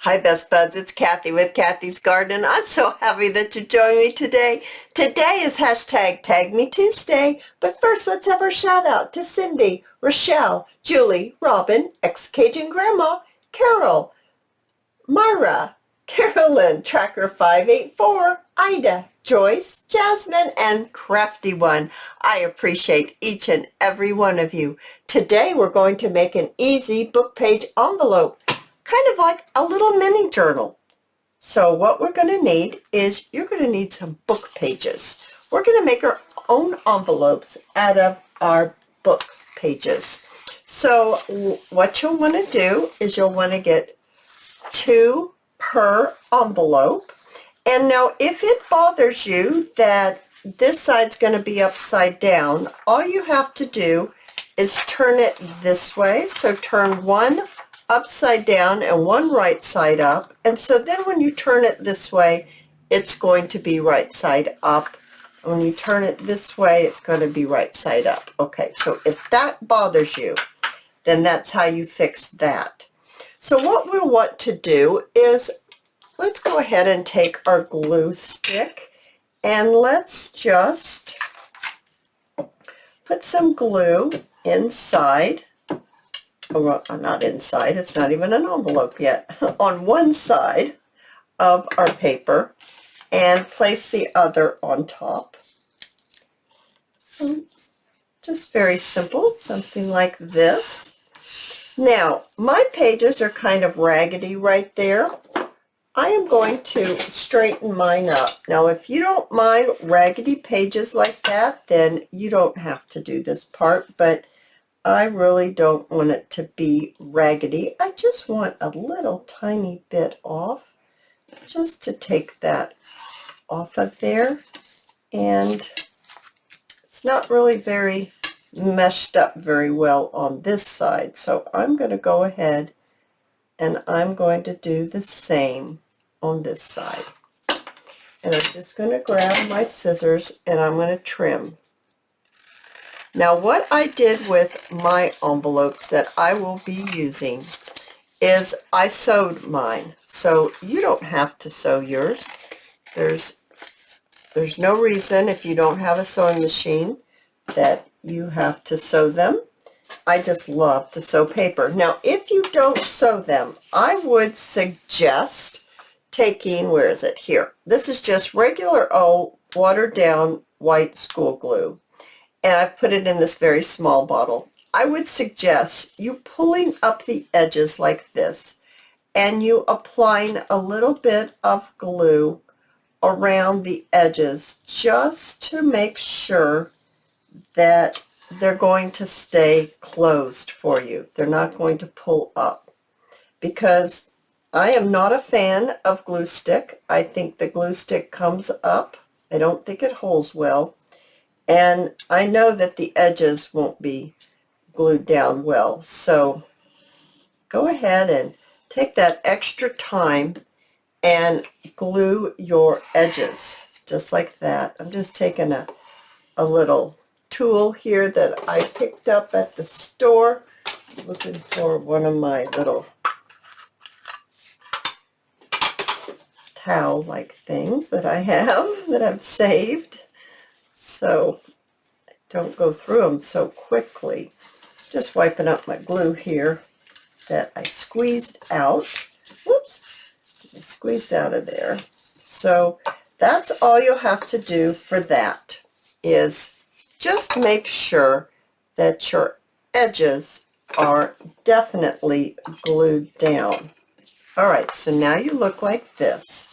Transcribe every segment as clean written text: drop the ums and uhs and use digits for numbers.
Hi Best Buds, it's Cathy with Cathy's Garden. I'm so happy that you joined me today. Today is hashtag #tagmetuesday, but first let's have our shout out to Cindy, Rochelle, Julie, Robin, ex-Cajun Grandma, Carol, Myra, Carolyn, Tracker 584, Ida, Joyce, Jasmine, and Crafty One. I appreciate each and every one of you. Today we're going to make an easy book page envelope, kind of like a little mini journal. So what we're going to need is you're going to need some book pages. We're going to make our own envelopes out of our book pages. So what you'll want to do is you'll want to get 2 per envelope. And now if it bothers you that this side's going to be upside down, all you have to do is turn it this way. So turn one upside down and one right side up, and so then when you turn it this way it's going to be right side up. When you turn it this way it's going to be right side up. Okay, so if that bothers you, then that's how you fix that. So what we'll want to do is let's go ahead and take our glue stick and let's just put some glue inside. Well, not inside, it's not even an envelope yet, on one side of our paper and place the other on top. So just very simple, something like this. Now, my pages are kind of raggedy right there. I am going to straighten mine up. Now, if you don't mind raggedy pages like that, then you don't have to do this part, but I really don't want it to be raggedy. I just want a little tiny bit off, just to take that off of there. And it's not really very meshed up very well on this side. So I'm going to go ahead and I'm going to do the same on this side. And I'm just going to grab my scissors and I'm going to trim. Now what I did with my envelopes that I will be using is I sewed mine. So you don't have to sew yours. There's no reason if you don't have a sewing machine that you have to sew them. I just love to sew paper. Now if you don't sew them, I would suggest taking, where is it? Here. This is just regular old watered down white school glue. And I've put it in this very small bottle. I would suggest you pulling up the edges like this and you applying a little bit of glue around the edges just to make sure that they're going to stay closed for you. They're not going to pull up, because I am not a fan of glue stick. I think the glue stick comes up. I don't think it holds well. And I know that the edges won't be glued down well. So go ahead and take that extra time and glue your edges just like that. I'm just taking a little tool here that I picked up at the store. Looking for one of my little towel-like things that I have that I've saved. So don't go through them so quickly. Just wiping up my glue here that I squeezed out. Whoops, I squeezed out of there. So that's all you'll have to do for that, is just make sure that your edges are definitely glued down. All right, so now you look like this.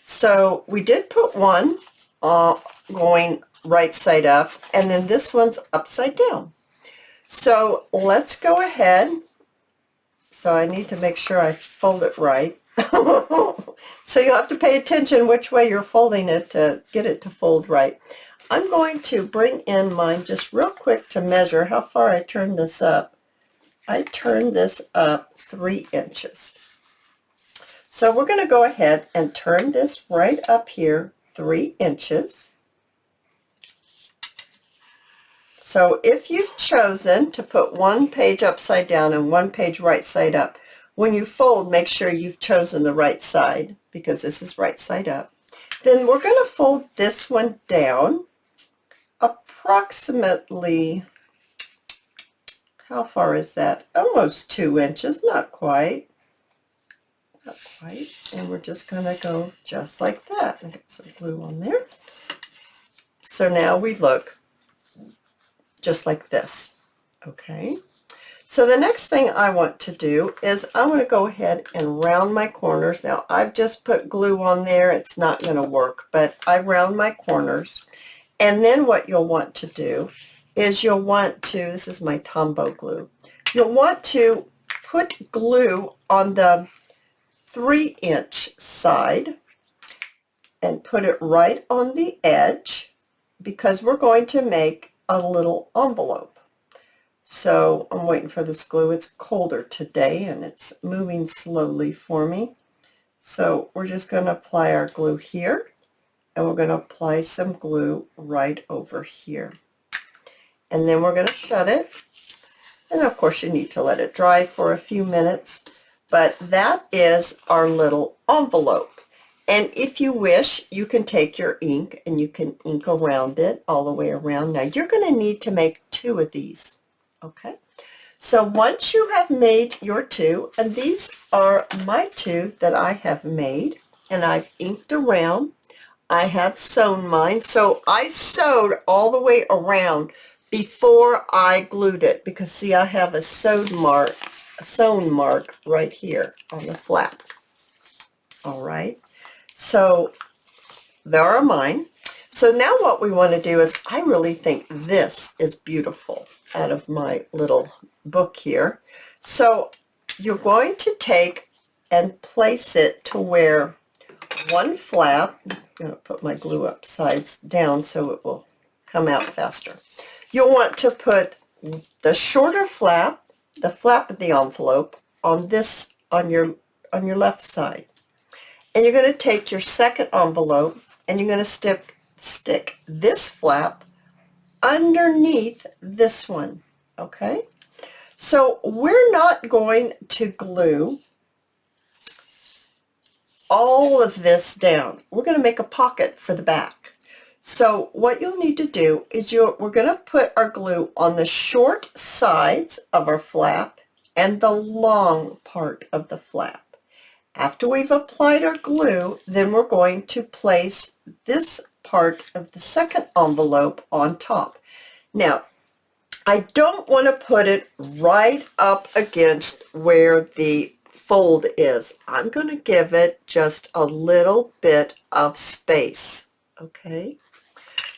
So we did put one going right side up, and then this one's upside down. So let's go ahead. So I need to make sure I fold it right. So you'll have to pay attention which way you're folding it to get it to fold right. I'm going to bring in mine just real quick to measure how far I turn this up. I turn this up 3 inches. So we're going to go ahead and turn this right up here 3 inches. So if you've chosen to put one page upside down and one page right side up, when you fold, make sure you've chosen the right side, because this is right side up. Then we're going to fold this one down approximately, how far is that? Almost 2 inches, not quite. Not quite. And we're just going to go just like that. And get some glue on there. So now we look just like this. Okay. So the next thing I want to do is I want to go ahead and round my corners. Now I've just put glue on there. It's not going to work, but I round my corners. And then what you'll want to do is you'll want to, this is my Tombow glue, you'll want to put glue on the 3-inch side and put it right on the edge, because we're going to make a little envelope. So I'm waiting for this glue. It's colder today and it's moving slowly for me. So we're just going to apply our glue here, and we're going to apply some glue right over here. And then we're going to shut it. And of course you need to let it dry for a few minutes. But that is our little envelope. And if you wish, you can take your ink and you can ink around it all the way around. Now you're going to need to make 2 of these. Okay, so once you have made your 2, and these are my 2 that I have made, and I've inked around. I have sewn mine, so I sewed all the way around before I glued it, because see, I have a sewn mark right here on the flap. All right, so there are mine. So now what we want to do is, I really think this is beautiful out of my little book here. So you're going to take and place it to where one flap, I'm going to put my glue upside down so it will come out faster. You'll want to put the shorter flap, the flap of the envelope, on this, on your left side. And you're going to take your second envelope and you're going to stick this flap underneath this one. Okay, so we're not going to glue all of this down. We're going to make a pocket for the back. So what you'll need to do is we're going to put our glue on the short sides of our flap and the long part of the flap. After we've applied our glue, then we're going to place this part of the second envelope on top. Now, I don't want to put it right up against where the fold is. I'm going to give it just a little bit of space. Okay,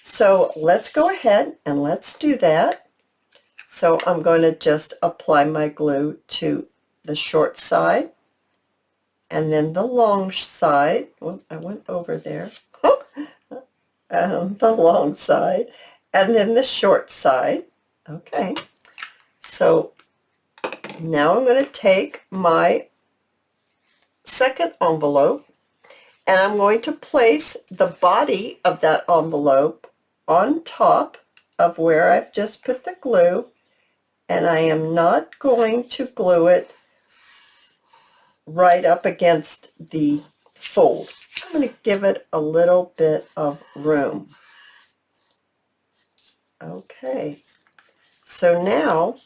so let's go ahead and let's do that. So I'm going to just apply my glue to the short side and then the long side. Well, I went over there. The long side and then the short side. Okay, so now I'm going to take my second envelope and I'm going to place the body of that envelope on top of where I've just put the glue, and I am not going to glue it right up against the fold. I'm going to give it a little bit of room. Okay, so now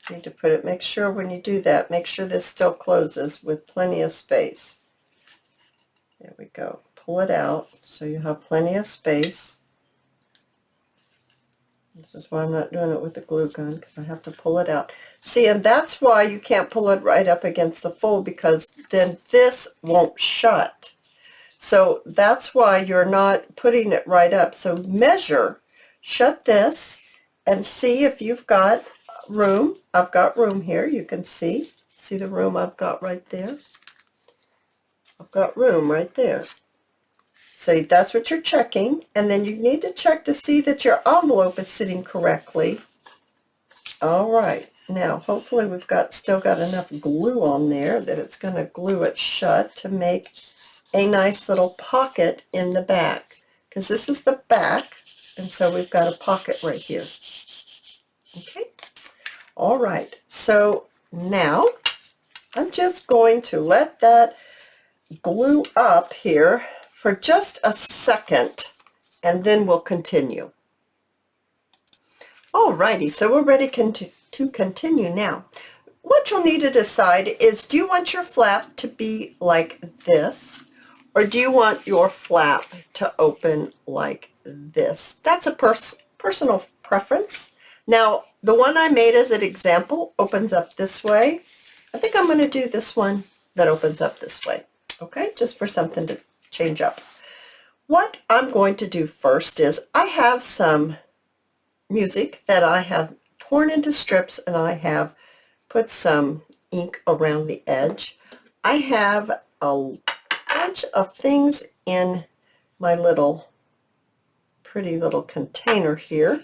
you need to put it, make sure when you do that, make sure this still closes with plenty of space. There we go. Pull it out so you have plenty of space. This is why I'm not doing it with a glue gun, because I have to pull it out. See, and that's why you can't pull it right up against the fold, because then this won't shut. So that's why you're not putting it right up. So measure, shut this, and see if you've got room. I've got room here. You can see the room I've got right there. I've got room right there. So that's what you're checking, and then you need to check to see that your envelope is sitting correctly. All right, now hopefully we've still got enough glue on there that it's going to glue it shut to make a nice little pocket in the back, because this is the back, and so we've got a pocket right here. Okay, all right, so Now, I'm just going to let that glue up here for just a second, and then we'll continue. Alrighty, so we're ready to continue now. What you'll need to decide is, do you want your flap to be like this, or do you want your flap to open like this? That's a personal preference. Now, the one I made as an example opens up this way. I think I'm going to do this one that opens up this way, okay, just for something to change up. What I'm going to do first is, I have some music that I have torn into strips, and I have put some ink around the edge. I have a bunch of things in my pretty little container here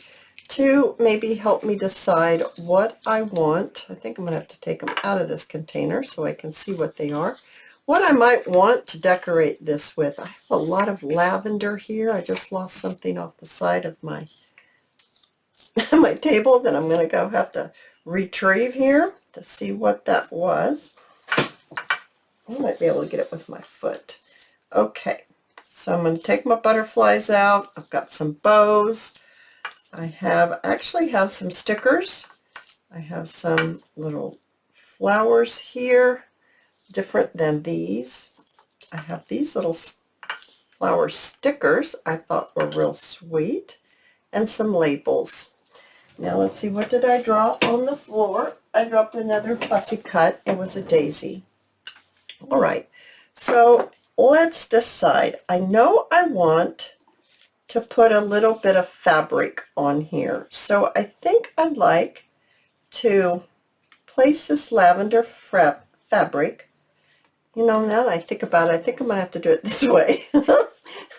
to maybe help me decide what I want. I think I'm going to have to take them out of this container so I can see what they are. What I might want to decorate this with, I have a lot of lavender here. I just lost something off the side of my my table that I'm going to have to retrieve here to see what that was. I might be able to get it with my foot. Okay, so I'm going to take my butterflies out. I've got some bows. I actually have some stickers. I have some little flowers here, different than these. I have these little flower stickers I thought were real sweet, and some labels. Now let's see, what did I draw on the floor? I dropped another fussy cut. It was a daisy. All right, so let's decide. I know I want to put a little bit of fabric on here. So I think I'd like to place this lavender fabric. You know, now that I think about it, I think I'm going to have to do it this way.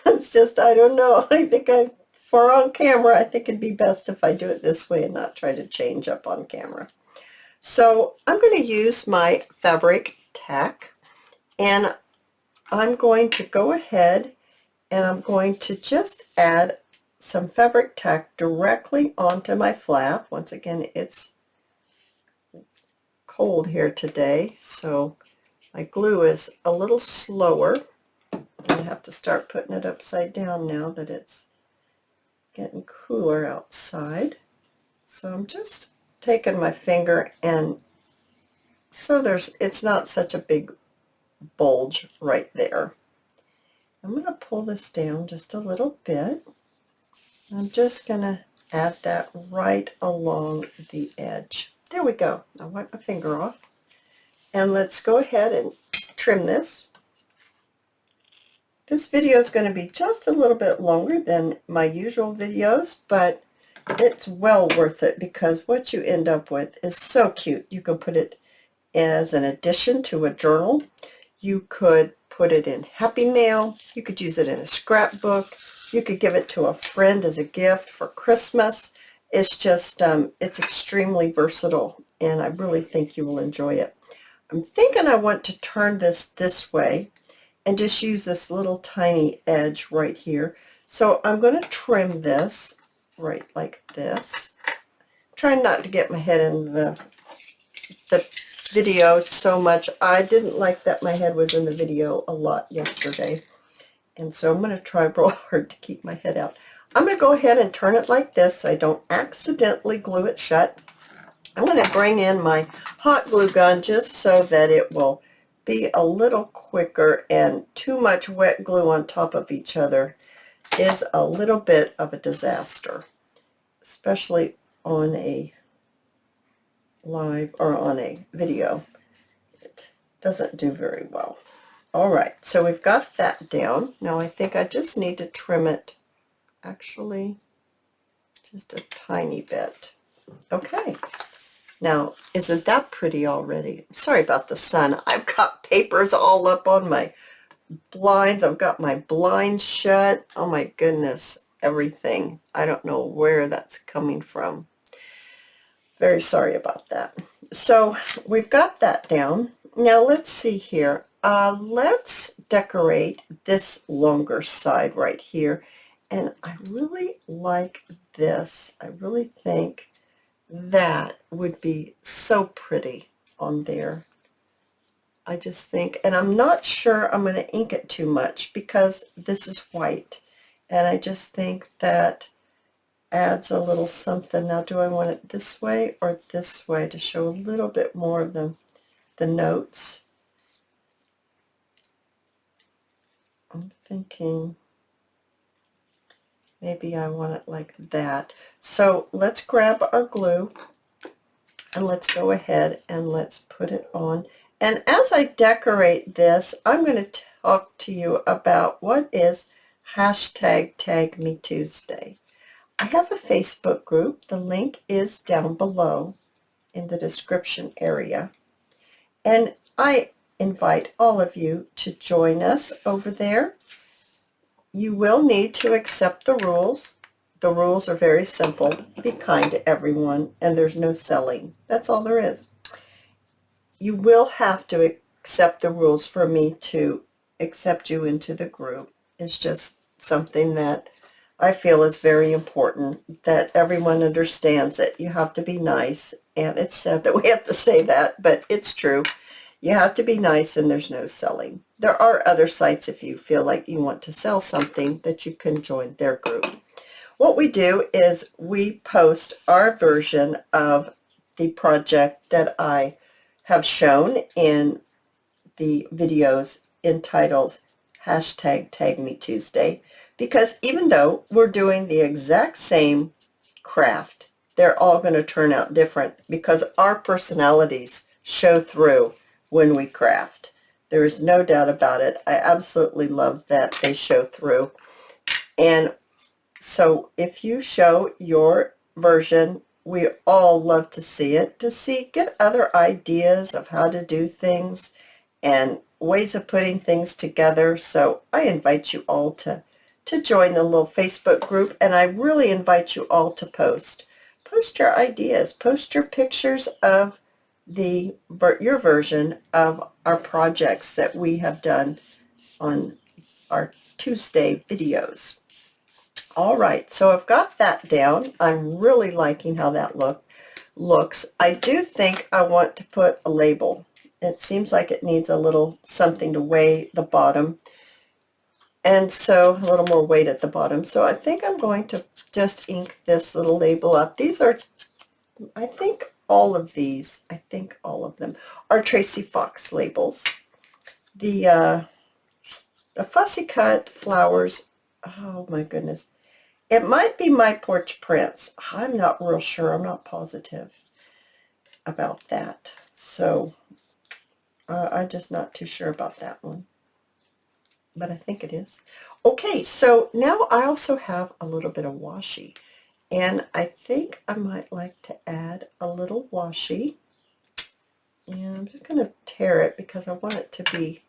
It's just, I don't know. For on camera, I think it'd be best if I do it this way and not try to change up on camera. So I'm going to use my fabric tack, and I'm going to go ahead and I'm going to just add some fabric tack directly onto my flap. Once again, it's cold here today, so my glue is a little slower. I have to start putting it upside down now that it's getting cooler outside. So I'm just taking my finger, and so it's not such a big bulge right there. I'm going to pull this down just a little bit. I'm just going to add that right along the edge. There we go. I'll wipe my finger off. And let's go ahead and trim this. This video is going to be just a little bit longer than my usual videos, but it's well worth it because what you end up with is so cute. You can put it as an addition to a journal. You could put it in Happy Mail. You could use it in a scrapbook. You could give it to a friend as a gift for Christmas. It's just, it's extremely versatile, and I really think you will enjoy it. I'm thinking I want to turn this way and just use this little tiny edge right here. So I'm going to trim this right like this. Trying not to get my head in the video so much. I didn't like that my head was in the video a lot yesterday, and so I'm going to try real hard to keep my head out. I'm going to go ahead and turn it like this so I don't accidentally glue it shut. I'm going to bring in my hot glue gun just so that it will be a little quicker, and too much wet glue on top of each other is a little bit of a disaster, especially on a live or on a video. It doesn't do very well. All right, so we've got that down. Now I think I just need to trim it, actually just a tiny bit. Okay, now isn't that pretty already? Sorry about the sun. I've got papers all up on my blinds. I've got my blinds shut. Oh my goodness, everything. I don't know where that's coming from. Very sorry about that. So we've got that down. Now let's see here. Let's decorate this longer side right here. And I really like this. I really think that would be so pretty on there. I just think, and I'm not sure I'm going to ink it too much because this is white, and I just think that adds a little something. Now, do I want it this way or this way to show a little bit more of the notes? I'm thinking maybe I want it like that. So let's grab our glue and let's go ahead and let's put it on. And as I decorate this, I'm going to talk to you about what is hashtag Tag Me Tuesday. I have a Facebook group. The link is down below in the description area. And I invite all of you to join us over there. You will need to accept the rules. The rules are very simple. Be kind to everyone, and there's no selling. That's all there is. You will have to accept the rules for me to accept you into the group. It's just something that I feel is very important, that everyone understands that you have to be nice. And it's sad that we have to say that, but it's true. You have to be nice, and there's no selling. There are other sites if you feel like you want to sell something that you can join their group. What we do is we post our version of the project that I have shown in the videos entitled hashtag Tag Me Tuesday, because even though we're doing the exact same craft, they're all going to turn out different because our personalities show through when we craft. There is no doubt about it. I absolutely love that they show through. And so if you show your version, we all love to see it, get other ideas of how to do things and ways of putting things together. So I invite you all to join the little Facebook group, and I really invite you all to post your ideas, post your pictures of your version of our projects that we have done on our Tuesday videos. All right, so I've got that down. I'm really liking how that looks. I do think I want to put a label. It seems like it needs a little something to weigh the bottom, and so a little more weight at the bottom. So I think I'm going to just ink this little label up. These are, I think all of them are Tracy Fox labels. The fussy cut flowers, oh my goodness. It might be My Porch Prince. I'm not real sure. I'm not positive about that. So I'm just not too sure about that one. But I think it is. Okay, so now I also have a little bit of washi. And I think I might like to add a little washi. And I'm just going to tear it because I want it to be,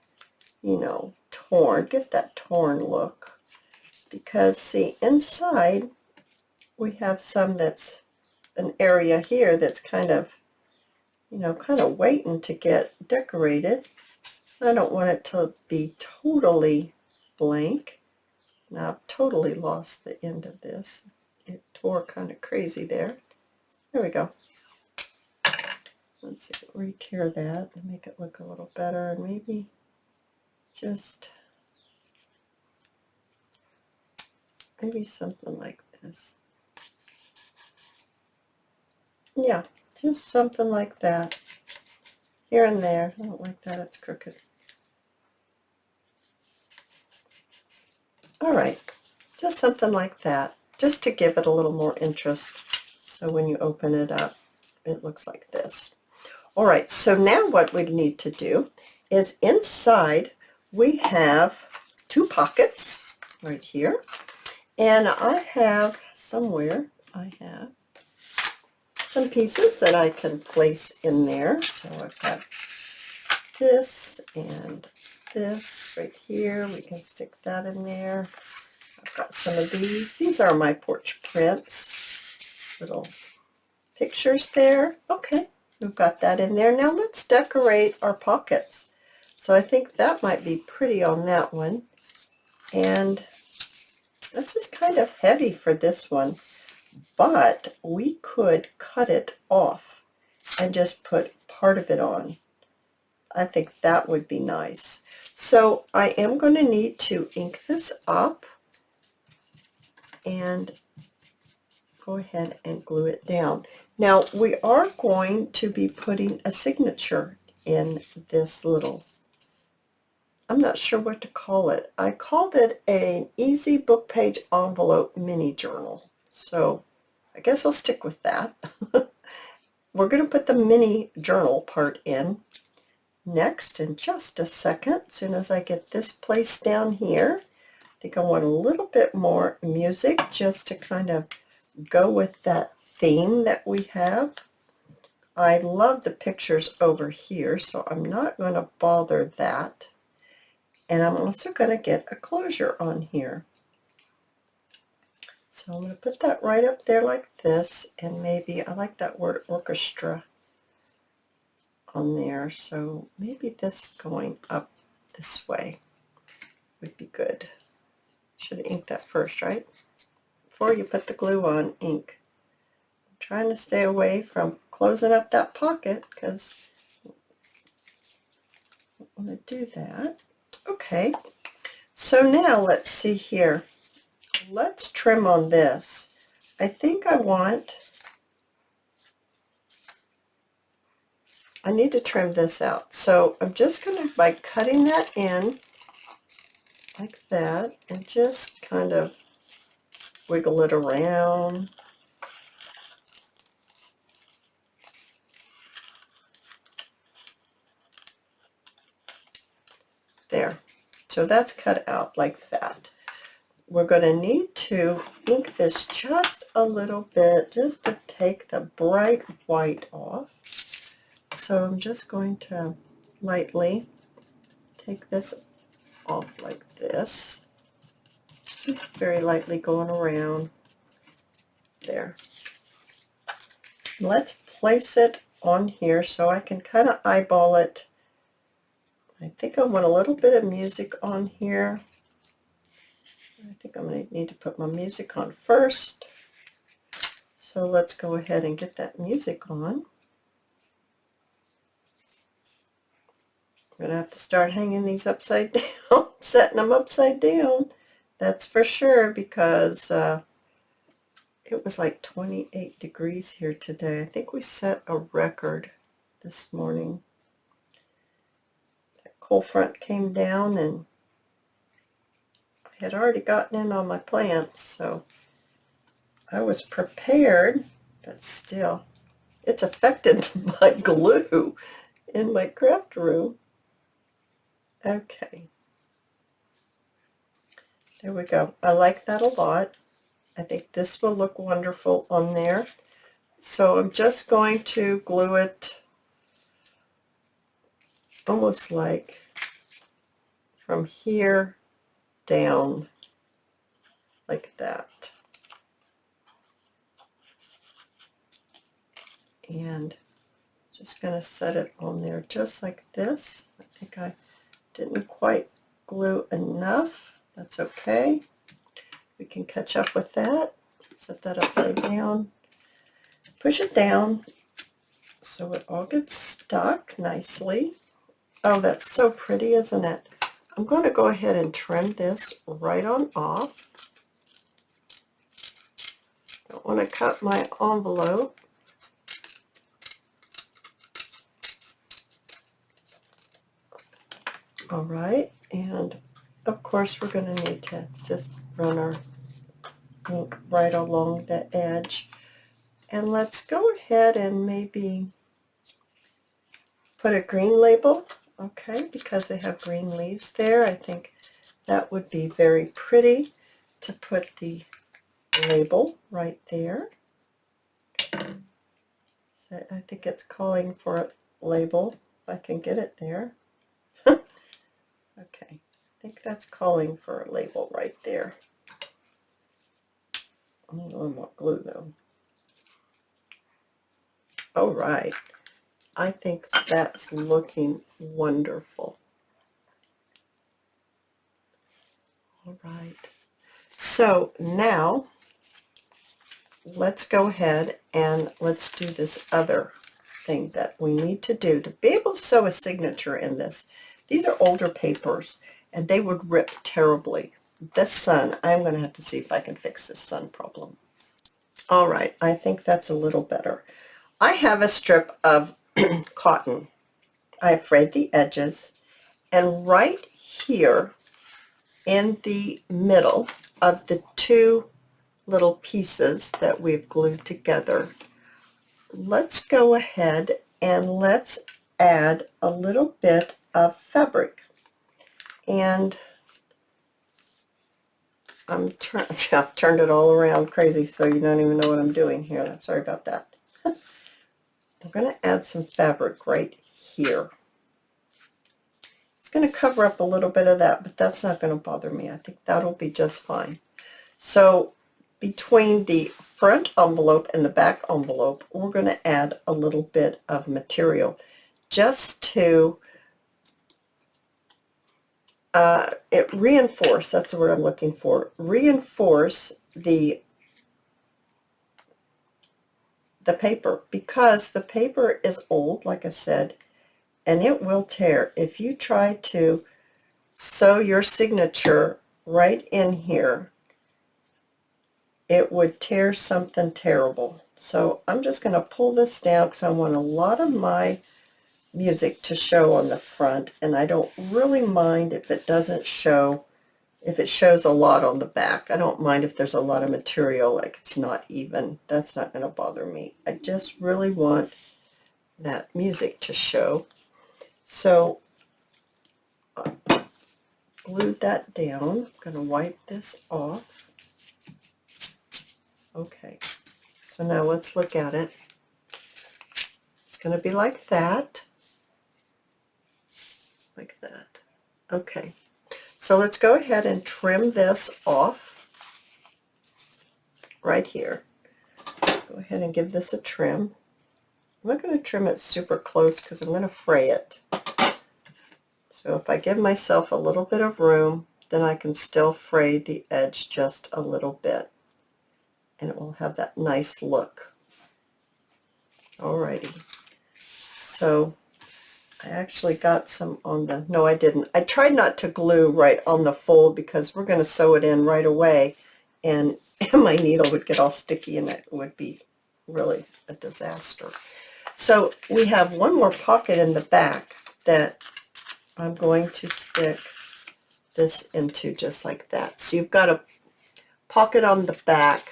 torn. Get that torn look. Because, see, inside we have some that's an area here that's kind of waiting to get decorated. I don't want it to be totally blank. Now I've totally lost the end of this. It tore kind of crazy there. There we go. Let's see, re-tear that and make it look a little better, and maybe just something like this. Yeah, just something like that. Here and there. I don't like that, it's crooked. All right, just something like that, just to give it a little more interest. So when you open it up, it looks like this. All right, so now what we need to do is inside we have two pockets right here. And I have somewhere, I have some pieces that I can place in there. So I've got this and this right here. We can stick that in there. I've got some of these. These are My Porch Prints. Little pictures there. Okay, we've got that in there. Now let's decorate our pockets. So I think that might be pretty on that one. And this is kind of heavy for this one, but we could cut it off and just put part of it on. I think that would be nice. So I am going to need to ink this up and go ahead and glue it down. Now we are going to be putting a signature in this little, I'm not sure what to call it. I called it an easy book page envelope mini journal. So I guess I'll stick with that. We're going to put the mini journal part in next in just a second. As soon as I get this placed down here, I think I want a little bit more music just to kind of go with that theme that we have. I love the pictures over here, so I'm not going to bother that. And I'm also going to get a closure on here. So I'm going to put that right up there like this, and maybe, I like that word orchestra on there, so maybe this going up this way would be good. Should ink that first, right? Before you put the glue on, ink. I'm trying to stay away from closing up that pocket because I don't want to do that. Okay, so now let's see here. Let's trim on this. I think I need to trim this out. So I'm just going to, by cutting that in like that, and just kind of wiggle it around. There. So that's cut out like that. We're going to need to ink this just a little bit, just to take the bright white off. So I'm just going to lightly take this off like this. Just very lightly going around there. Let's place it on here so I can kind of eyeball it. I think I want a little bit of music on here. I think I'm going to need to put my music on first. So let's go ahead and get that music on. I'm going to have to start hanging these upside down, setting them upside down. That's for sure, because it was like 28 degrees here today. I think we set a record this morning. That cold front came down and I had already gotten in on my plants, so I was prepared, but still, it's affected my glue in my craft room. Okay. There we go. I like that a lot. I think this will look wonderful on there. So I'm just going to glue it almost like from here down like that. And just going to set it on there just like this. I think I didn't quite glue enough. That's okay. We can catch up with that. Set that upside down. Push it down so it all gets stuck nicely. Oh, that's so pretty, isn't it? I'm going to go ahead and trim this right on off. Don't want to cut my envelope. All right, and of course we're going to need to just run our ink right along the edge. And let's go ahead and maybe put a green label, okay, because they have green leaves there. I think that would be very pretty to put the label right there. So I think it's calling for a label, if I can get it there. Okay, I think that's calling for a label right there. I need a little more glue though. All right, I think that's looking wonderful. All right, so now let's go ahead and let's do this other thing that we need to do to be able to sew a signature in this. These are older papers, and they would rip terribly. This sun, I'm going to have to see if I can fix this sun problem. All right, I think that's a little better. I have a strip of cotton. I frayed the edges, and right here in the middle of the two little pieces that we've glued together, let's go ahead and let's add a little bit of fabric. And I've turned it all around crazy, so you don't even know what I'm doing here. I'm sorry about that. I'm going to add some fabric right here. It's going to cover up a little bit of that, but that's not going to bother me. I think that'll be just fine. So between the front envelope and the back envelope, we're going to add a little bit of material just to reinforce, that's the word I'm looking for, reinforce the paper, because the paper is old, like I said, and it will tear. If you try to sew your signature right in here, it would tear something terrible. So I'm just going to pull this down because I want a lot of my music to show on the front, and I don't really mind if it doesn't show, if it shows a lot on the back. I don't mind if there's a lot of material, like it's not even. That's not going to bother me. I just really want that music to show. So I glued that down. I'm going to wipe this off. Okay, so now let's look at it. It's going to be like that. Like that. Okay, so let's go ahead and trim this off right here. Go ahead and give this a trim. I'm not going to trim it super close because I'm going to fray it. So if I give myself a little bit of room, then I can still fray the edge just a little bit, and it will have that nice look. Alrighty, so I actually got some on the, no I didn't. I tried not to glue right on the fold because we're going to sew it in right away, and my needle would get all sticky and it would be really a disaster. So we have one more pocket in the back that I'm going to stick this into just like that. So you've got a pocket on the back,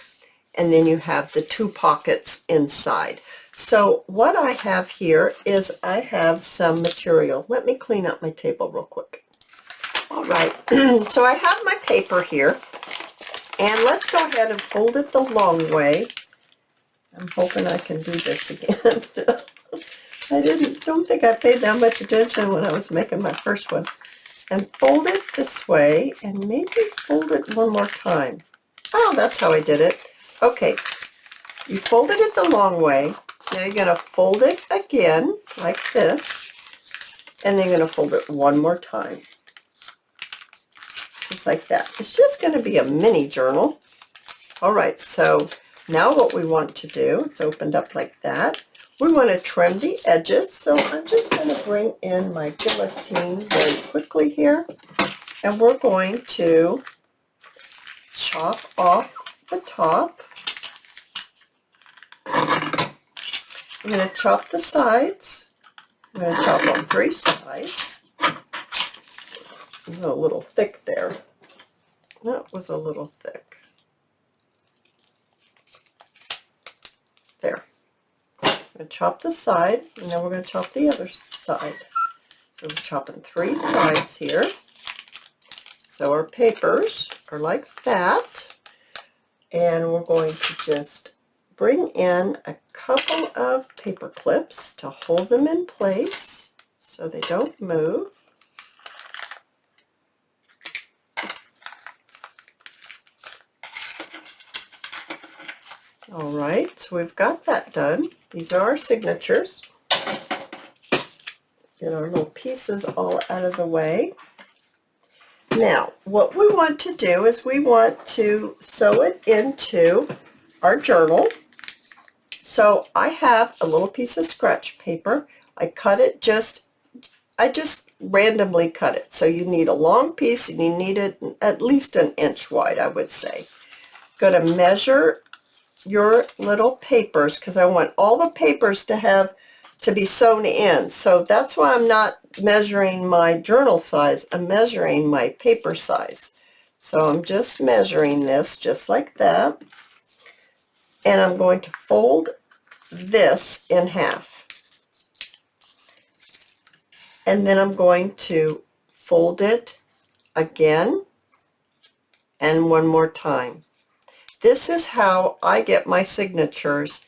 and then you have the two pockets inside. So what I have here is I have some material. Let me clean up my table real quick. All right, so I have my paper here, and let's go ahead and fold it the long way. I'm hoping I can do this again. I don't think I paid that much attention when I was making my first one. And fold it this way, and maybe fold it one more time. Oh, that's how I did it. Okay, you folded it the long way. Now you're going to fold it again like this, and then you're going to fold it one more time. Just like that. It's just going to be a mini journal. All right, so now what we want to do, it's opened up like that. We want to trim the edges, so I'm just going to bring in my guillotine very quickly here, and we're going to chop off the top. I'm going to chop the sides. I'm going to chop on 3 sides. It was a little thick there. That was a little thick. There. I'm going to chop the side, and then we're going to chop the other side. So we're chopping 3 sides here. So our papers are like that. And we're going to just bring in a couple of paper clips to hold them in place so they don't move. All right, so we've got that done. These are our signatures. Get our little pieces all out of the way. Now, what we want to do is we want to sew it into our journal. So I have a little piece of scratch paper. I just randomly cut it. So you need a long piece and you need it at least an inch wide, I would say. Going to measure your little papers because I want all the papers to be sewn in. So that's why I'm not measuring my journal size. I'm measuring my paper size. So I'm just measuring this just like that. And I'm going to fold this in half. And then I'm going to fold it again and one more time. This is how I get my signatures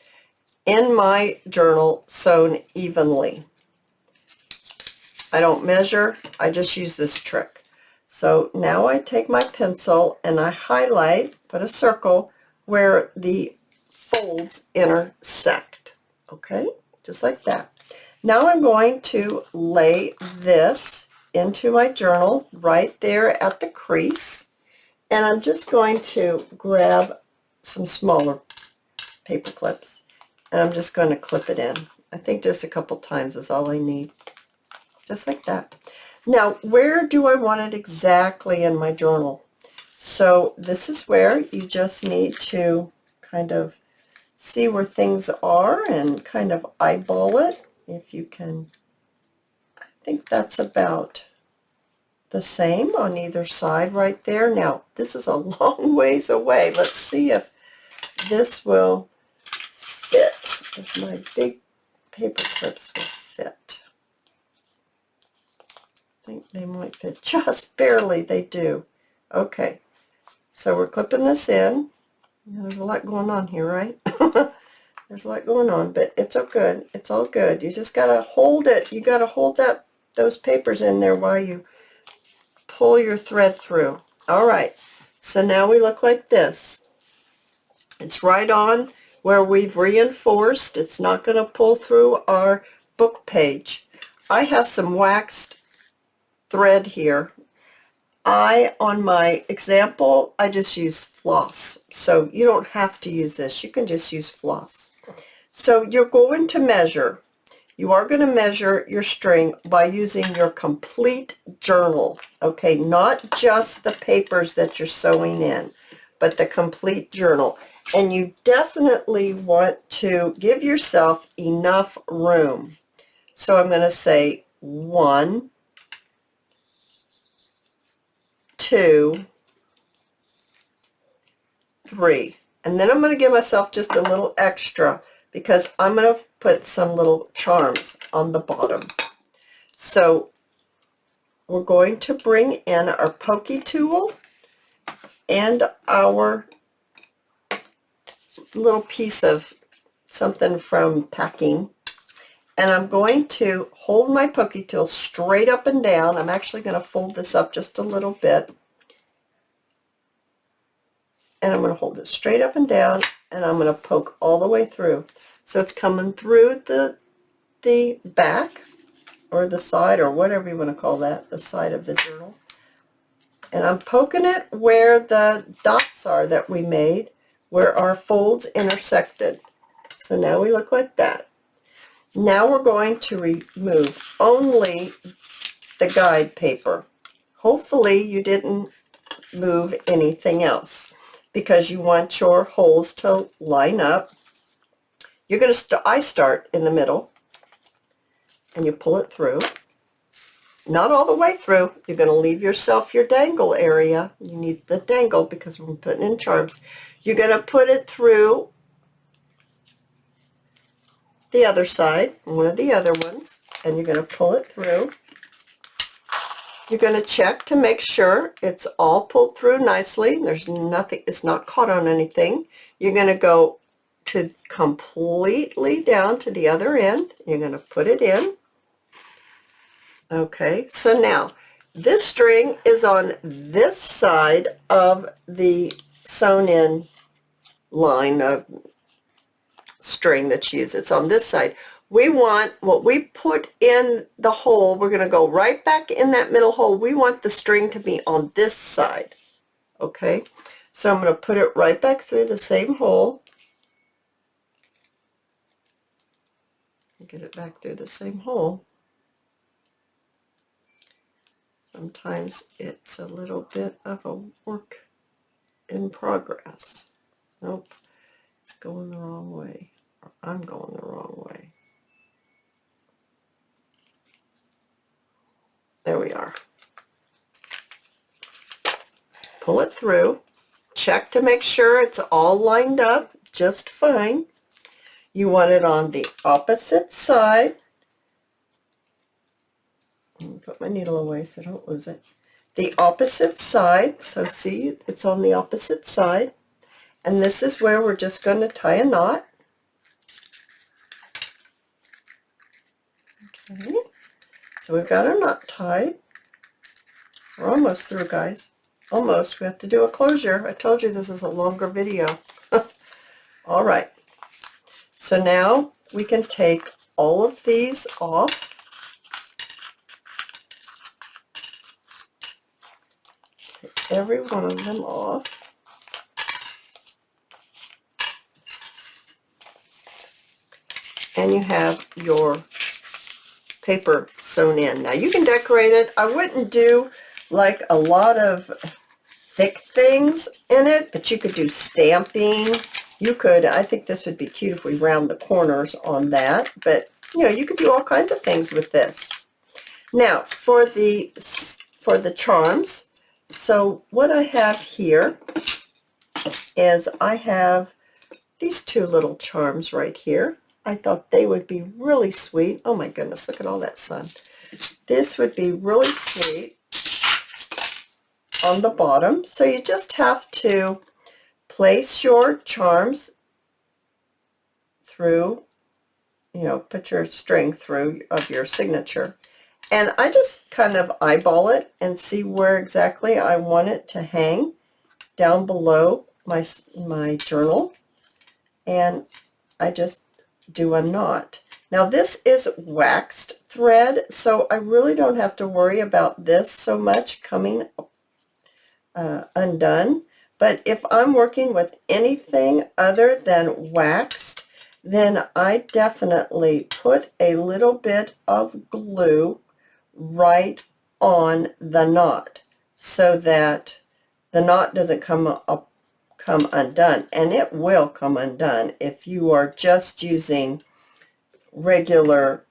in my journal sewn evenly. I don't measure, I just use this trick. So now I take my pencil and I highlight, put a circle where the folds intersect. Okay, just like that. Now I'm going to lay this into my journal right there at the crease, and I'm just going to grab some smaller paper clips and I'm just going to clip it in. I think just a couple times is all I need, just like that. Now, where do I want it exactly in my journal? So this is where you just need to kind of see where things are and kind of eyeball it if you can. I think that's about the same on either side right there. Now, this is a long ways away. Let's see if this will fit, if my big paper clips will fit. I think they might fit just barely. They do. Okay, so we're clipping this in. There's a lot going on here, right? There's a lot going on, but it's all good. It's all good. You just got to hold it. You got to hold those papers in there while you pull your thread through. All right, so now we look like this. It's right on where we've reinforced. It's not going to pull through our book page. I have some waxed thread here. On my example, I just use floss. So you don't have to use this. You can just use floss. So you're going to measure. You are going to measure your string by using your complete journal. Okay, not just the papers that you're sewing in, but the complete journal. And you definitely want to give yourself enough room. So I'm going to say 1, 2, 3. And then I'm going to give myself just a little extra because I'm going to put some little charms on the bottom. So we're going to bring in our Pokey Tool and our little piece of something from packing. And I'm going to hold my Pokey Tool straight up and down. I'm actually going to fold this up just a little bit. And I'm going to hold it straight up and down, and I'm going to poke all the way through. So it's coming through the back, or the side, or whatever you want to call that, the side of the journal. And I'm poking it where the dots are that we made, where our folds intersected. So now we look like that. Now we're going to remove only the guide paper. Hopefully you didn't move anything else, because you want your holes to line up. You're going to I start in the middle, and you pull it through. Not all the way through. You're going to leave yourself your dangle area. You need the dangle because we're putting in charms. You're going to put it through the other side, one of the other ones, and you're going to pull it through. You're going to check to make sure it's all pulled through nicely. There's nothing, it's not caught on anything. You're going to go to completely down to the other end. You're going to put it in. Okay, so now this string is on this side of the sewn in line of string that's used. It's on this side. We want what we put in the hole, we're going to go right back in that middle hole. We want the string to be on this side. Okay, so I'm going to put it right back through the same hole. get it back through the same hole. Sometimes it's a little bit of a work in progress. Nope, it's going the wrong way. Or I'm going the wrong way. There we are. Pull it through. Check to make sure it's all lined up just fine. You want it on the opposite side. Put my needle away so I don't lose it. The opposite side. So see, it's on the opposite side. And this is where we're just going to tie a knot. Okay. So we've got our knot tied. We're almost through, guys. Almost. We have to do a closure. I told you this is a longer video. All right. So now we can take all of these off. Take every one of them off. And you have your paper sewn in. Now you can decorate it. I wouldn't do like a lot of thick things in it, but you could do stamping. You could, I think this would be cute if we round the corners on that, but you know, you could do all kinds of things with this. Now for the charms, so what I have here is I have these two little charms right here. I thought they would be really sweet. Oh my goodness, look at all that sun. This would be really sweet on the bottom. So you just have to place your charms through, you know, put your string through of your signature. And I just kind of eyeball it and see where exactly I want it to hang down below my journal. And I just do a knot. Now this is waxed thread, so I really don't have to worry about this so much coming undone. But if I'm working with anything other than waxed, then I definitely put a little bit of glue right on the knot so that the knot doesn't come undone, and it will come undone if you are just using regular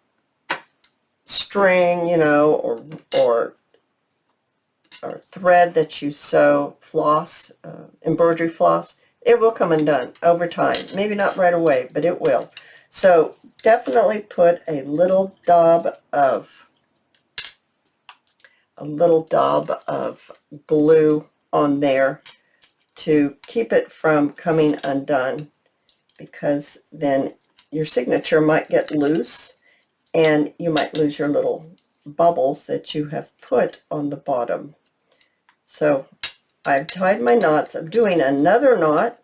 string, you know, or thread that you sew, floss, embroidery floss. It will come undone over time. Maybe not right away, but it will. So definitely put a little daub of glue on there to keep it from coming undone, because then your signature might get loose and you might lose your little bubbles that you have put on the bottom. So I've tied my knots. I'm doing another knot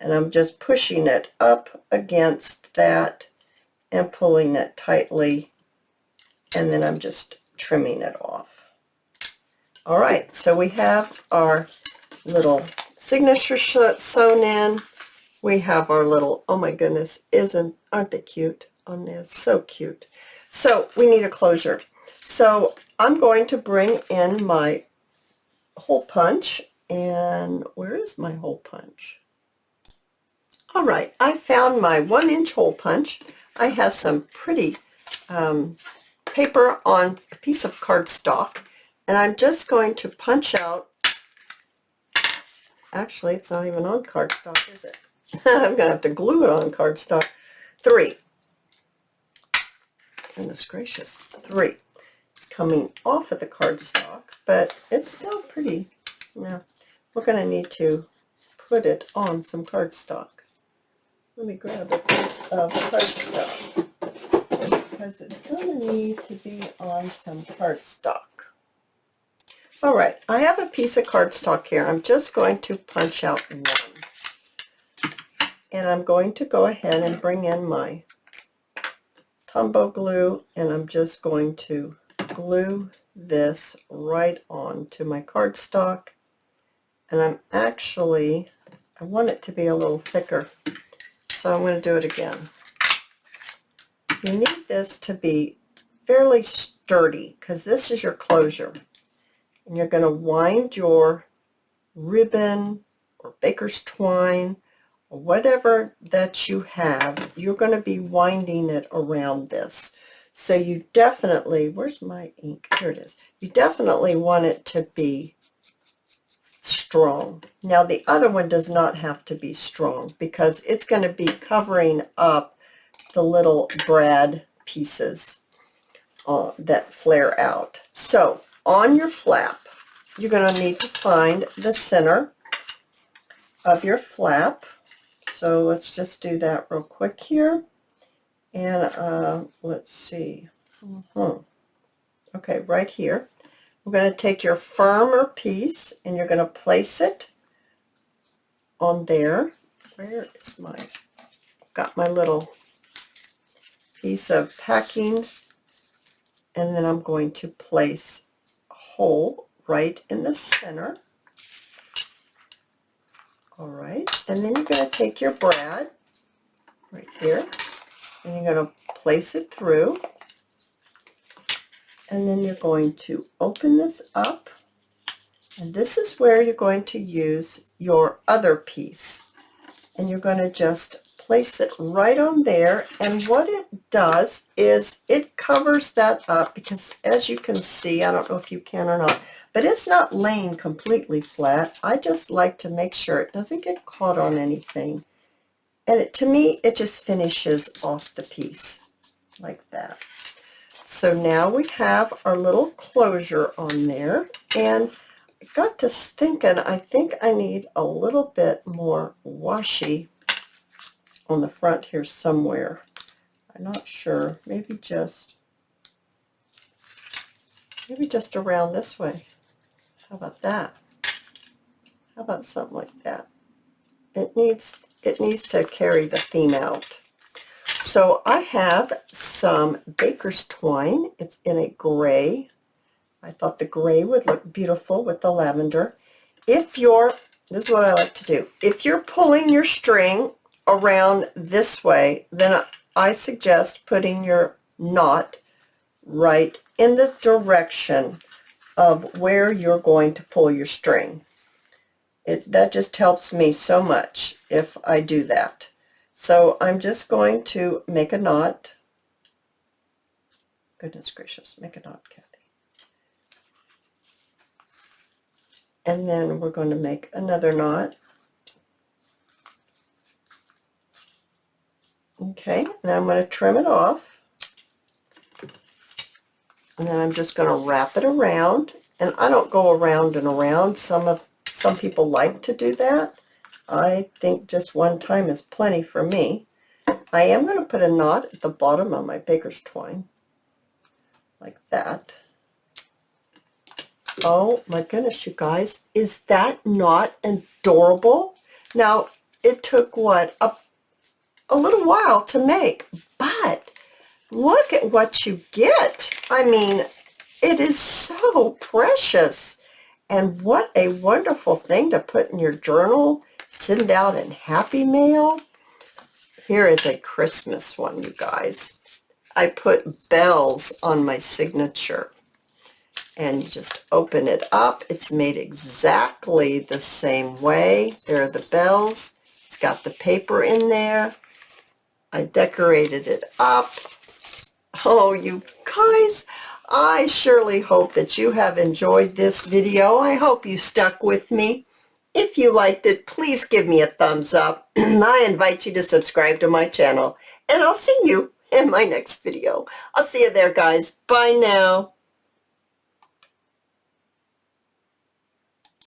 and I'm just pushing it up against that and pulling it tightly, and then I'm just trimming it off. All right, so we have our little signature sewn in. We have our little, oh my goodness, aren't they cute on this? So cute. So we need a closure. So I'm going to bring in my hole punch, and where is my hole punch? All right, I found my 1-inch hole punch. I have some pretty paper on a piece of cardstock, and I'm just going to punch out. Actually, it's not even on cardstock, is it? I'm going to have to glue it on cardstock. 3. Goodness gracious, 3. It's coming off of the cardstock, but it's still pretty. Now, we're going to need to put it on some cardstock. Let me grab a piece of cardstock, because it's going to need to be on some cardstock. All right, I have a piece of cardstock here. I'm just going to punch out one. And I'm going to go ahead and bring in my Tombow glue, and I'm just going to glue this right on to my cardstock. And I want it to be a little thicker, so I'm going to do it again. you need this to be fairly sturdy because this is your closure. And you're going to wind your ribbon or baker's twine or whatever that you have. You're going to be winding it around this. So you definitely, where's my ink? Here it is. You definitely want it to be strong. Now the other one does not have to be strong because it's going to be covering up the little brad pieces that flare out. So on your flap, you're going to need to find the center of your flap. So let's just do that real quick here. And let's see. Okay, right here. We're going to take your firmer piece and you're going to place it on there. Where is my, got my little piece of packing, and then I'm going to place a hole right in the center. All right, and then you're going to take your brad right here, and you're going to place it through, and then you're going to open this up, and this is where you're going to use your other piece, and you're going to just place it right on there. And what it does is it covers that up, because as you can see, I don't know if you can or not, but it's not laying completely flat. I just like to make sure it doesn't get caught on anything, and to me it just finishes off the piece like that. So now we have our little closure on there, and I got to thinking, I think I need a little bit more washi on the front here somewhere. I'm not sure. Maybe just around this way. How about that? How about something like that? It needs to carry the theme out. So I have some baker's twine. It's in a gray. I thought the gray would look beautiful with the lavender. This is what I like to do. If you're pulling your string around this way, then I suggest putting your knot right in the direction of where you're going to pull your string. That just helps me so much if I do that. So I'm just going to make a knot. Goodness gracious, make a knot, Cathy. And then we're going to make another knot. Okay, now I'm going to trim it off. And then I'm just going to wrap it around. And I don't go around and around. Some people like to do that. I think just one time is plenty for me. I am going to put a knot at the bottom of my baker's twine, like that. Oh my goodness, you guys, is that not adorable? Now, it took, what, a little while to make, but look at what you get. I mean, it is so precious. And what a wonderful thing to put in your journal, send out in Happy Mail. Here is a Christmas one, you guys. I put bells on my signature. And you just open it up. It's made exactly the same way. There are the bells. It's got the paper in there. I decorated it up. Oh, you guys, I surely hope that you have enjoyed this video. I hope you stuck with me. If you liked it, please give me a thumbs up. I invite you to subscribe to my channel, and I'll see you in my next video. I'll see you there, guys. Bye now.